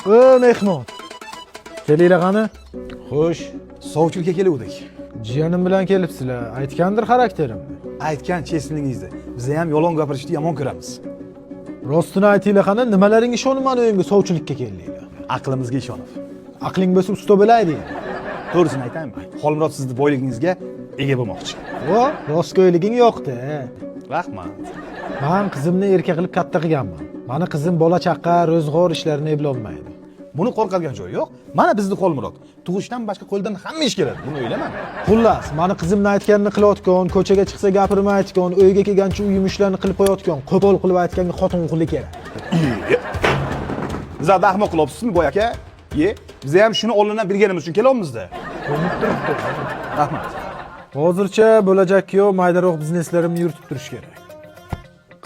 mehmon. Kelinglar qani? Xo'sh, sovchilikka keluvdik. Jiyanim bilan kelibsizlar. Aytgandir xarakterimni. Aytgan cheslingizni. Biz ham yolg'on gapirishni yomon ko'ramiz. Rostini aytinglar qani, nimalaring ishonib meni uyimga sovchilikka keldinglar? Aqlimizga ishonib. Aqling bo'lsa usta bo'laylik. To'g'risini aytaymi? Xolmurod sizni boyligingizga ega bo'lmoqchi. Vo, rostgo'yliging yo'q-da. Rahmat. Men qizimni erka qilib katta qilganman. Mani qizim bola chaqa, ro'zg'or ishlarini eplolmaydi. Buni qo'rqadigan joyi yo'q. Mana bizni Xolmurod. Tug'ishdan boshqa qo'ldan hamma ish keladi. Buni o'ylamang. Xullas, mani qizimni aytganini qilayotgan, ko'chaga chiqsa gapirmayotgan, uyga kelgancha uy ishlarni qilib qo'yayotgan, qo'pol qilib aytganga xotin quli kerak. Biz ahmoq qilyapsizmi boy aka? Biz ham shuni oldindan bilganimiz uchun kelyapmiz-da. Rahmat. Hozircha bo'lajak yo'q, maydaroq bizneslarimni yuritib turish kerak.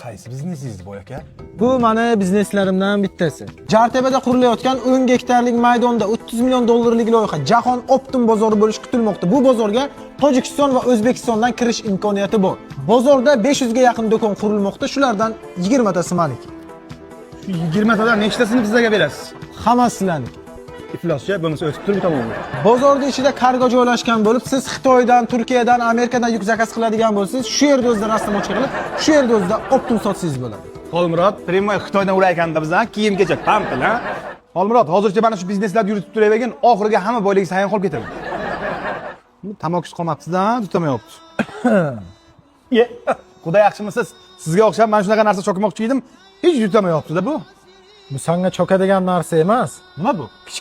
Qaysi biznesingiz boy aka? Bu mani bizneslarimdan bittasi. Jartepada qurilayotgan 10 gektarlik maydonda 30 million dollarlik loyiha Jahon Optim bozori bo'lishi kutilmoqda. Bu bozorga Tojikiston va O'zbekistondan kirish imkoniyati bor. Bozorda 500 ga yaqin do'kon qurilmoqda, shulardan 20 tasi meniki. Shu 20 tadan nechtasini bizga berasiz? Hammasi sizlarniki. Ifloscha bo'lmasa o'tib turib tamom. Bozorda ichida kargo joylashgan bo'lib, siz Xitoydan, Turkiyadan, Amerikadan yuk zakaz qiladigan bo'lsangiz, shu yerda o'zida rasm ochib qilib, shu yerda o'zida Optim sotsangiz bo'ladi. Xolmurod, primoy Xitoydan urayotganda bizdan kiyim-kechak pampil, ha? Xolmurod, hozircha mana shu bizneslarni yuritib turavergin, oxiriga hamma boyligi sayin qolib ketadi. Tamokis qolmabsiz-da, tutamayapti. Xudo yaxshimisiz? Sizga o'xshab men shunaqa narsa cho'kmoqchi edim, hech yutamayapti-da bu. Bu senga cho'kadigan narsa emas. Nima bu?